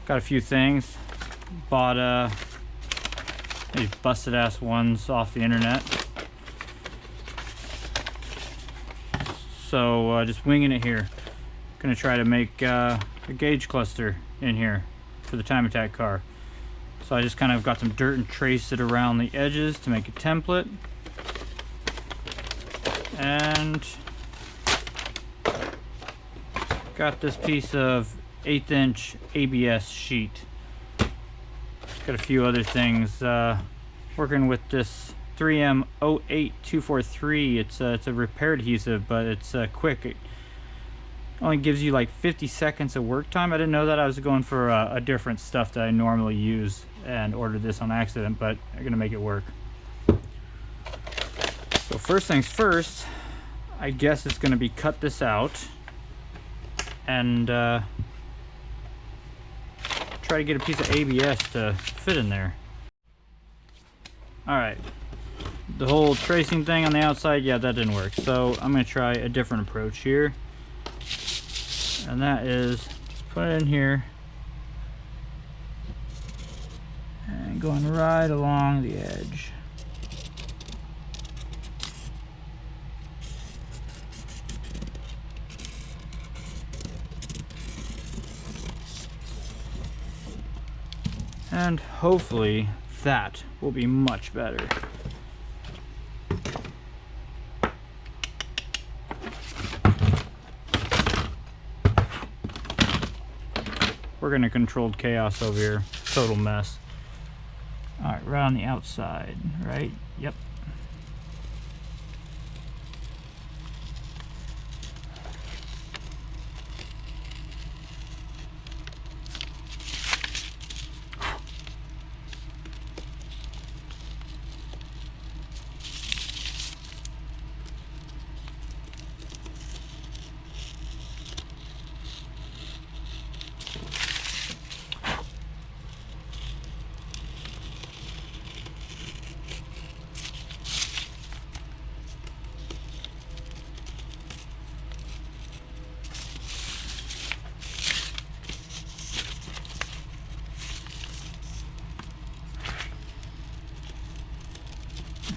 got a few things. Bought these busted ass ones off the internet. So just winging it here. Gonna try to make a gauge cluster in here for the time attack car. So I just kind of got some dirt and traced it around the edges to make a template. And got this piece of 1/8 inch ABS sheet. Got a few other things. Working with this 3M 08243. It's a repair adhesive, but it's quick. It only gives you like 50 seconds of work time. I didn't know that. I was going for a different stuff that I normally use and ordered this on accident, but I'm gonna make it work. So first things first, I guess it's gonna be cut this out and try to get a piece of ABS to fit in there. Alright, the whole tracing thing on the outside, yeah, that didn't work. So I'm gonna try a different approach here. And that is, just put it in here and going right along the edge. And hopefully that will be much better. We're gonna controlled chaos over here. Total mess. Alright, right on the outside, right? Yep.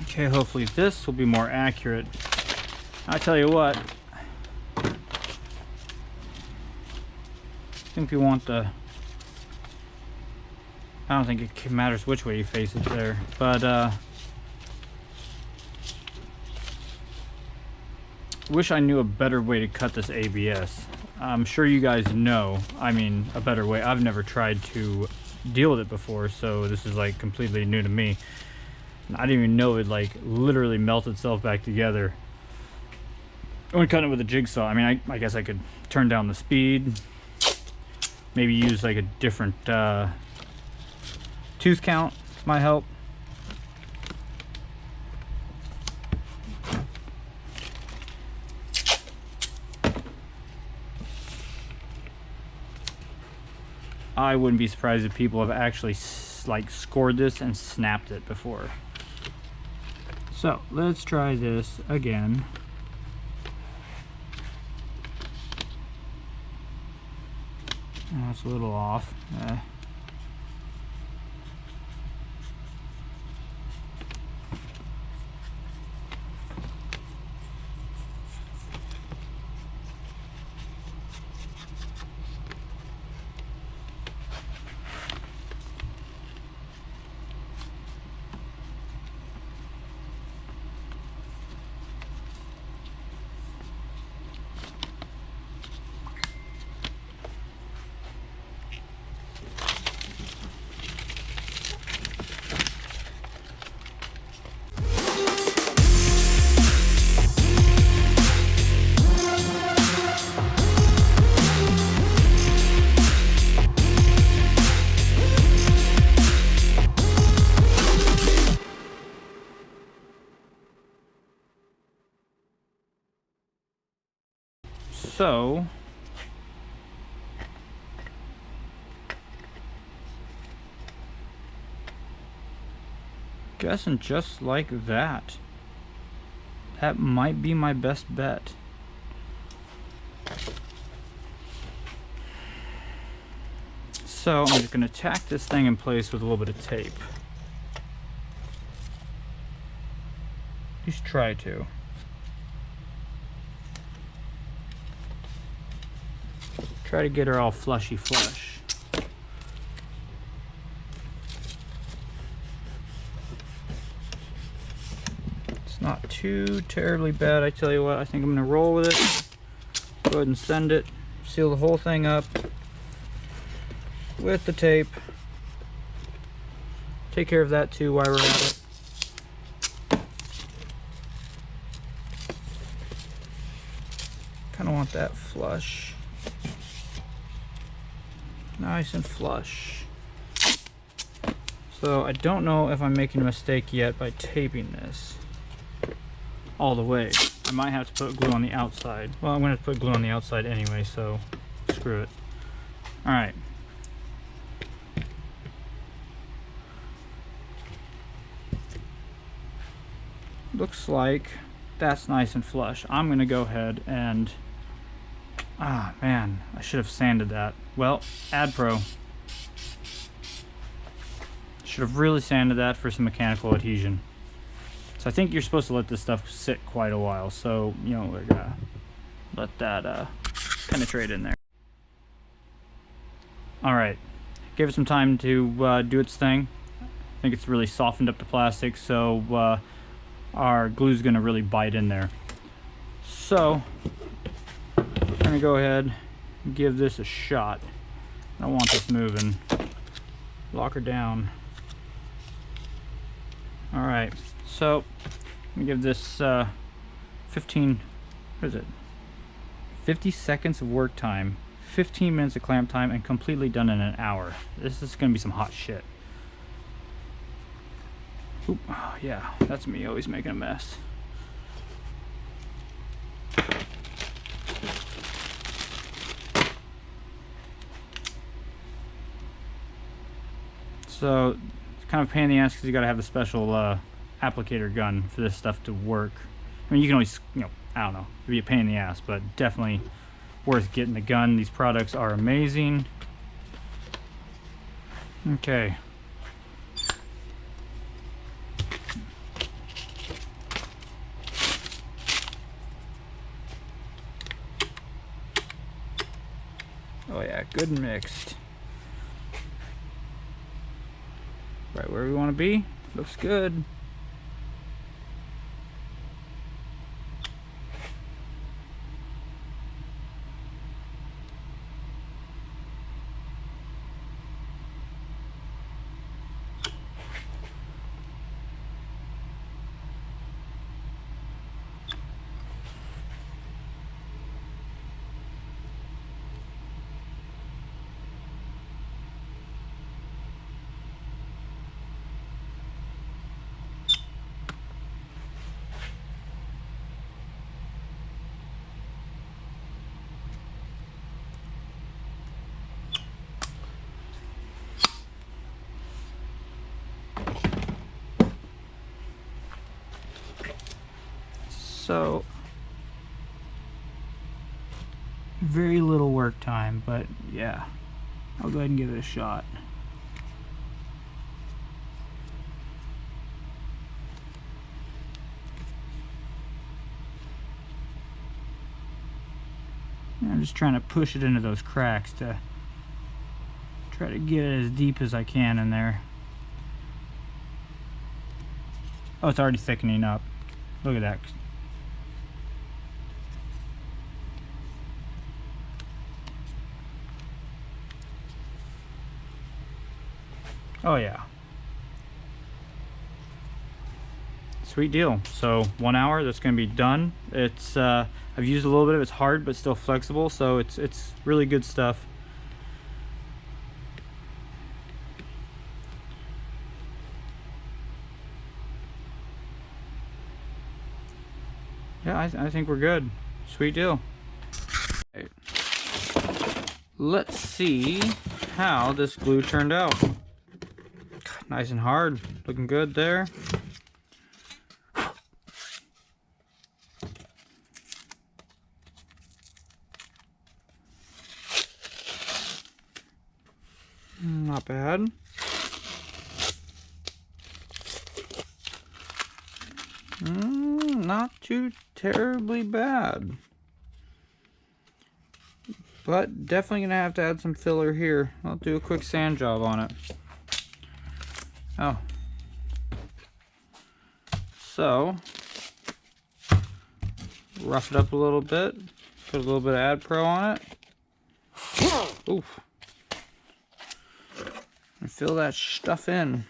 Okay, hopefully this will be more accurate. I tell you what, I think we want the, I don't think it matters which way you face it there, but wish I knew a better way to cut this ABS. I'm sure you guys know, I mean, a better way. I've never tried to deal with it before, so this is like completely new to me. I didn't even know it like literally melt itself back together when cutting it with a jigsaw. I mean, I guess I could turn down the speed, maybe use like a different tooth count might help. I wouldn't be surprised if people have actually like scored this and snapped it before. So let's try this again. Oh, it's a little off. So guessing just like that. That might be my best bet. So I'm just going to tack this thing in place with a little bit of tape. At least try to. Try to get her all flushy flush. It's not too terribly bad, I tell you what. I think I'm going to roll with it. Go ahead and send it. Seal the whole thing up with the tape. Take care of that too while we're at it. Kind of want that flush. Nice and flush. So I don't know if I'm making a mistake yet by taping this all the way. I might have to put glue on the outside. Well, I'm going to put glue on the outside anyway, so screw it. Alright. Looks like that's nice and flush. I'm going to go ahead and... Ah, man, I should have sanded that. Well, AdPro. Should have really sanded that for some mechanical adhesion. So I think you're supposed to let this stuff sit quite a while. So, you know, we're gonna let that penetrate in there. Alright, give it some time to do its thing. I think it's really softened up the plastic, so our glue's gonna really bite in there. So, I'm gonna go ahead and give this a shot. I don't want this moving. Lock her down. Alright, so I'm gonna give this 15, what is it? 50 seconds of work time, 15 minutes of clamp time, and completely done in an hour. This is gonna be some hot shit. Oop, oh, yeah, that's me always making a mess. So it's kind of a pain in the ass because you got to have the special applicator gun for this stuff to work. I mean, you can always, you know, I don't know, it'd be a pain in the ass, but definitely worth getting the gun. These products are amazing. Okay. Oh yeah, good and mixed. Right where we want to be. Looks good. So, very little work time, but yeah, I'll go ahead and give it a shot. And I'm just trying to push it into those cracks to try to get it as deep as I can in there. Oh, it's already thickening up. Look at that. Oh yeah. Sweet deal. So 1 hour, that's going to be done. It's I've used a little bit of it. It's hard but still flexible, so it's really good stuff. Yeah, I think we're good. Sweet deal. Okay. Let's see how this glue turned out. Nice and hard, looking good there. not bad. Not too terribly bad. But definitely gonna have to add some filler here. I'll do a quick sand job on it. Oh. So, rough it up a little bit. Put a little bit of AdPro on it. Oof. And fill that stuff in.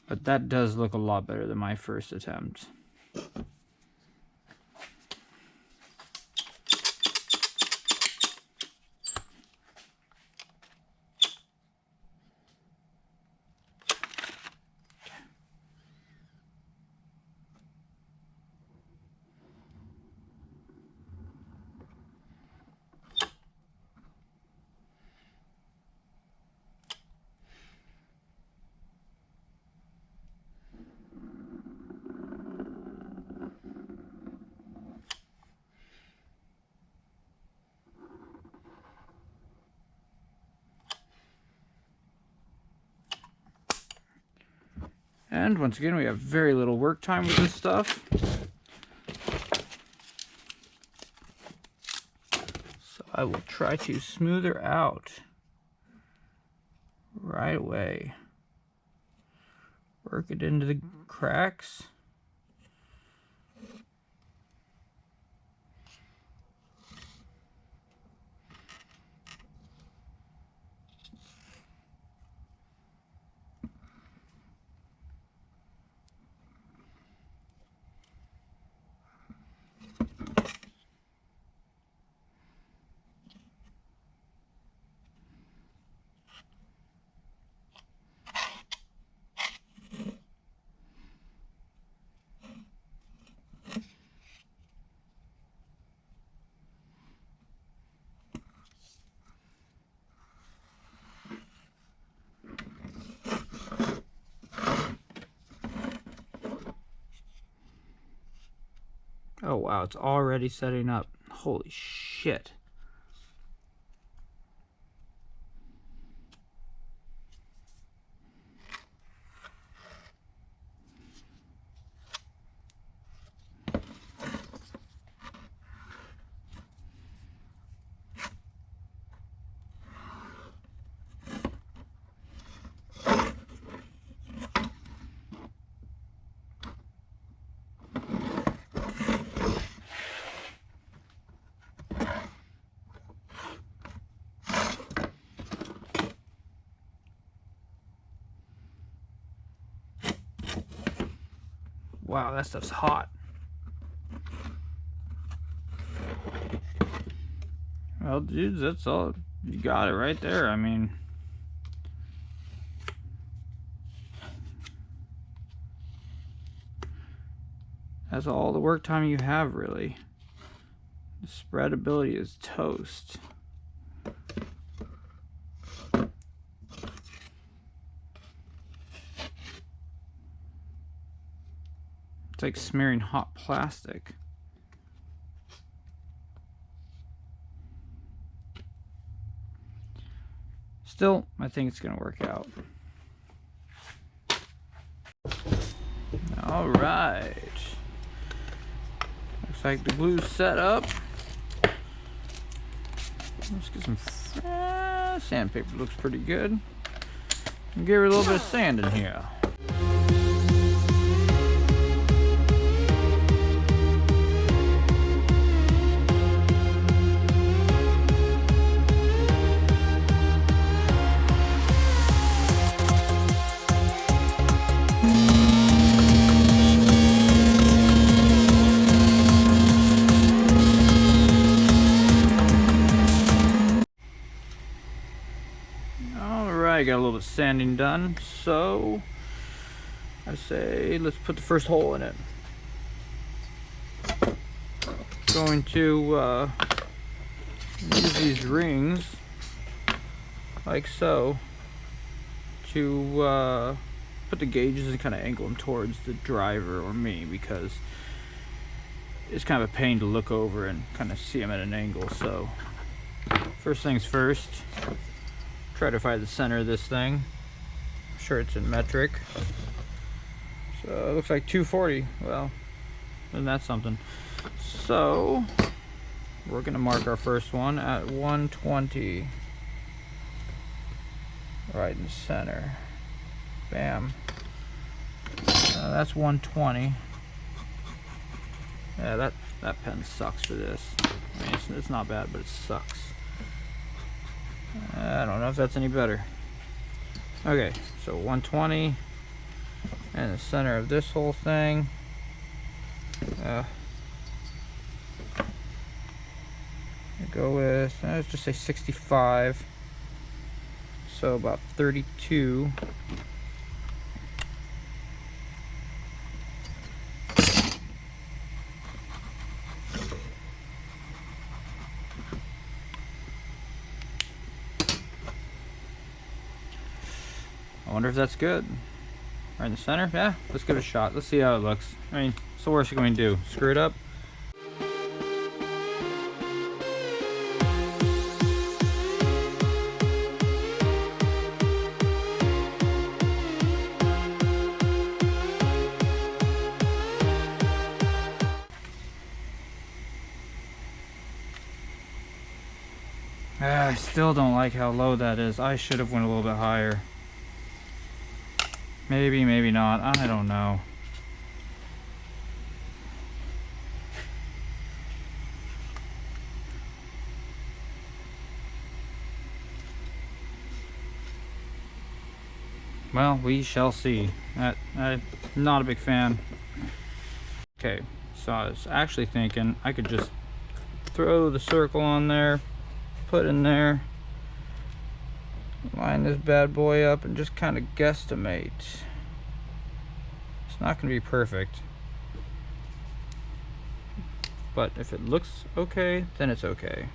But that does look a lot better than my first attempt. And once again, we have very little work time with this stuff. So I will try to smooth her out right away. Work it into the cracks. Oh wow, it's already setting up. Holy shit. Wow, that stuff's hot. Well, dudes, that's all. You got it right there. I mean, that's all the work time you have, really. The spreadability is toast. It's like smearing hot plastic. Still, I think it's gonna work out. All right. Looks like the glue's set up. Let's get some sandpaper. Looks pretty good. And give her a little bit of sand in here. I got a little bit of sanding done, so I say let's put the first hole in it. Going to use these rings like so to put the gauges and kind of angle them towards the driver or me, because it's kind of a pain to look over and kind of see them at an angle. So first things first, try to find the center of this thing. I'm sure it's in metric. So it looks like 240. Well, isn't that something? So we're gonna mark our first one at 120. Right in the center. Bam. That's 120. Yeah, that pen sucks for this. I mean, it's not bad, but it sucks. I don't know if that's any better. Okay, so 120, and the center of this whole thing. Go with, let's just say 65. So about 32. I wonder if that's good. Right in the center? Yeah, let's give it a shot. Let's see how it looks. I mean, what's the worst you're going to do? Screw it up? I still don't like how low that is. I should have went a little bit higher. Maybe, maybe not. I don't know. Well, we shall see. I'm not a big fan. Okay, so I was actually thinking I could just throw the circle on there, put in there, line this bad boy up, and just kind of guesstimate. It's not going to be perfect, but if it looks okay, then it's okay.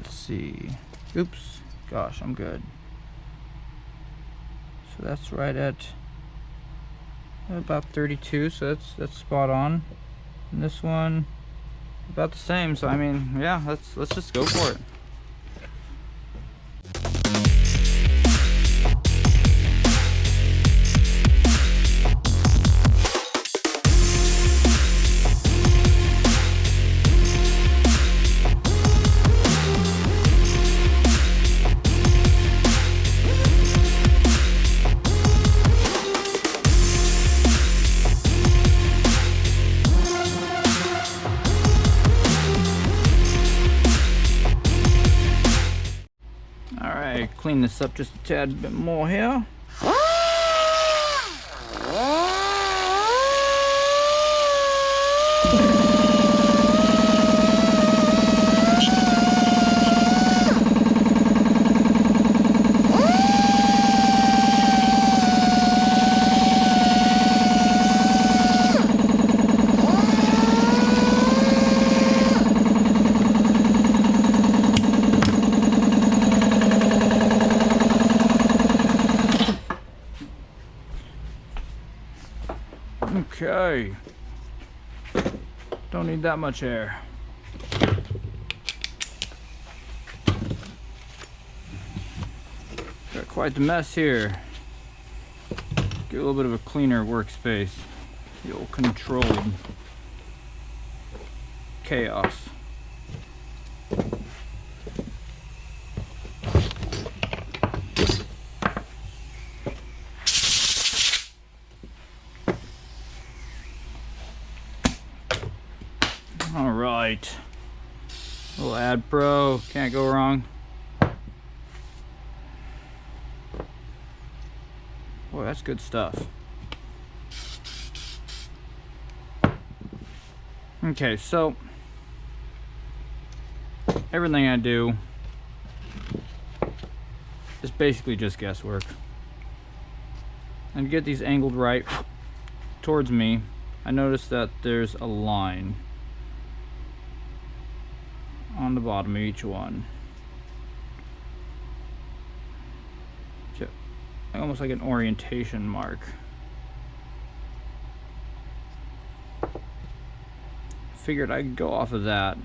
See, oops, gosh, I'm good. So that's right at about 32, so that's spot on. And this one about the same. So I mean, yeah, let's just go for it. Clean this up just a tad bit more here. Okay, don't need that much air. Got quite the mess here. Get a little bit of a cleaner workspace. The old controlled chaos. Alright, little ad pro, can't go wrong. Boy, that's good stuff. Okay, so everything I do is basically just guesswork. And to get these angled right towards me, I notice that there's a line on the bottom of each one. So, almost like an orientation mark. Figured I'd go off of that.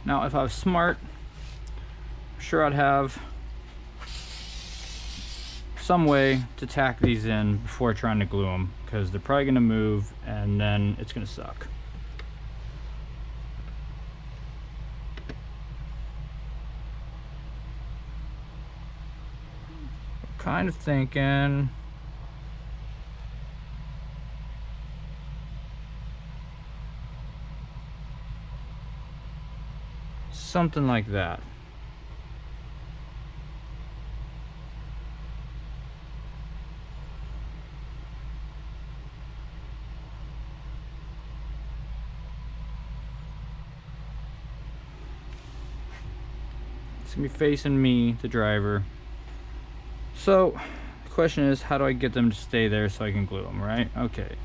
Now, if I was smart, I'm sure I'd have some way to tack these in before trying to glue them, because they're probably going to move and then it's going to suck. Kind of thinking something like that. It's gonna be facing me, the driver. So the question is, how do I get them to stay there so I can glue them, right? Okay,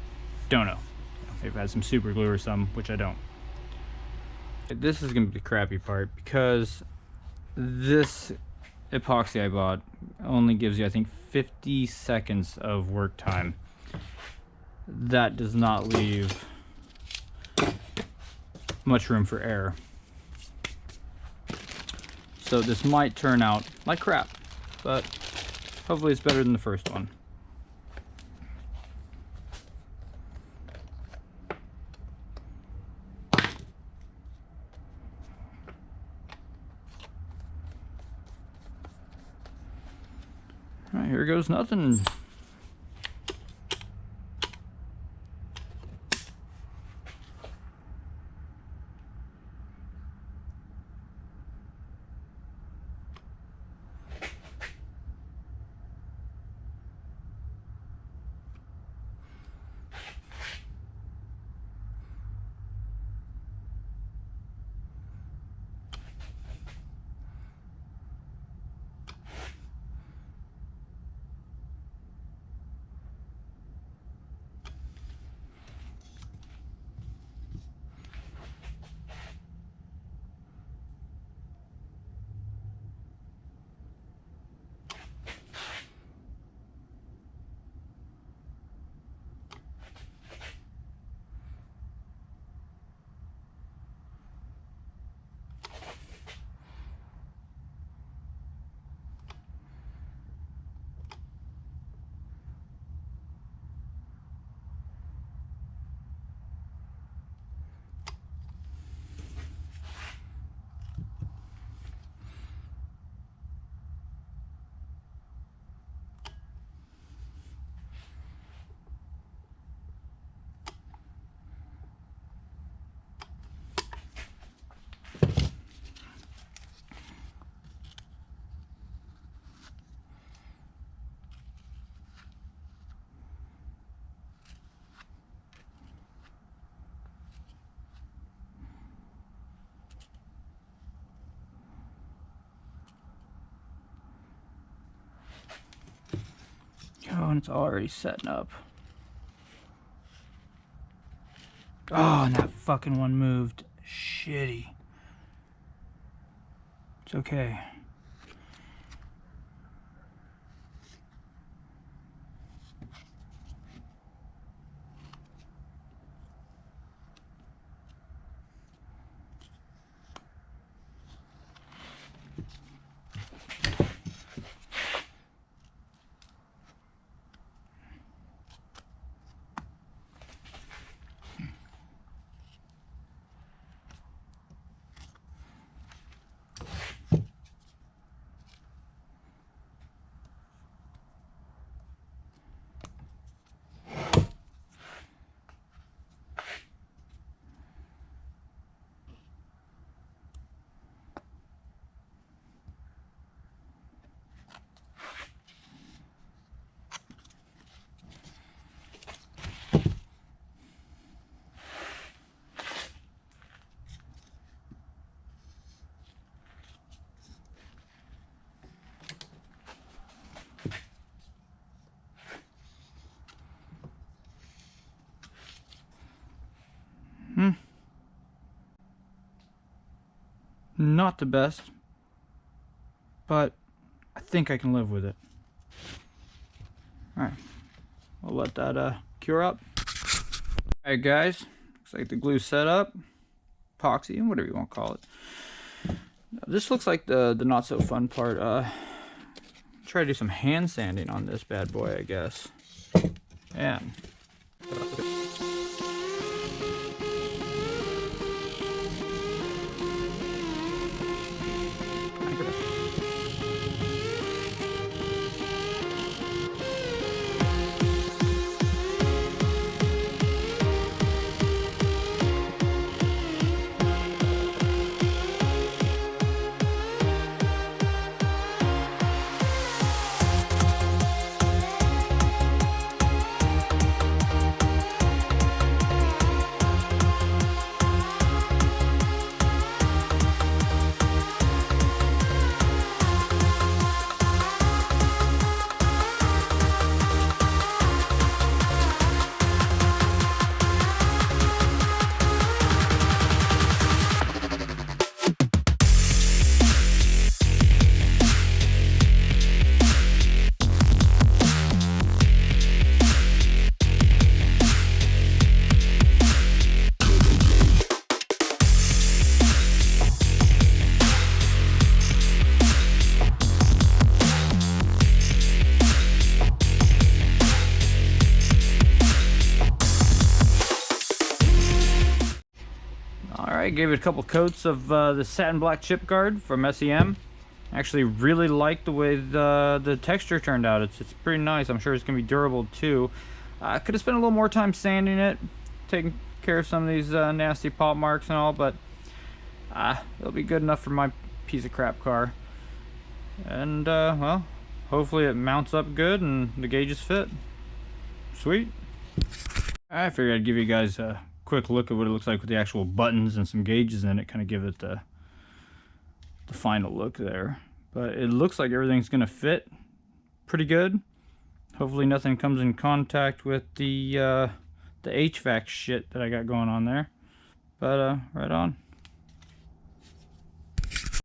don't know. Maybe I had some super glue or some, which I don't. This is gonna be the crappy part, because this epoxy I bought only gives you, I think, 50 seconds of work time. That does not leave much room for error. So this might turn out like crap, but hopefully it's better than the first one. All right, here goes nothing. Oh, and it's already setting up. Oh, and that fucking one moved. Shitty. It's okay. Not the best, but I think I can live with it. Alright, we'll let that cure up. Alright guys, looks like the glue's set up. Epoxy, whatever you want to call it. This looks like the not so fun part. Try to do some hand sanding on this bad boy, I guess. Man. Alright, gave it a couple coats of the satin black chip guard from SEM. Actually really like the way the texture turned out. It's pretty nice. I'm sure it's going to be durable too. I could have spent a little more time sanding it, taking care of some of these nasty pop marks and all, but it'll be good enough for my piece of crap car. And well, hopefully it mounts up good and the gauges fit. Sweet. I figured I'd give you guys a quick look at what it looks like with the actual buttons and some gauges in it, kind of give it the final look there. But it looks like everything's gonna fit pretty good. Hopefully nothing comes in contact with the HVAC shit that I got going on there. But right on.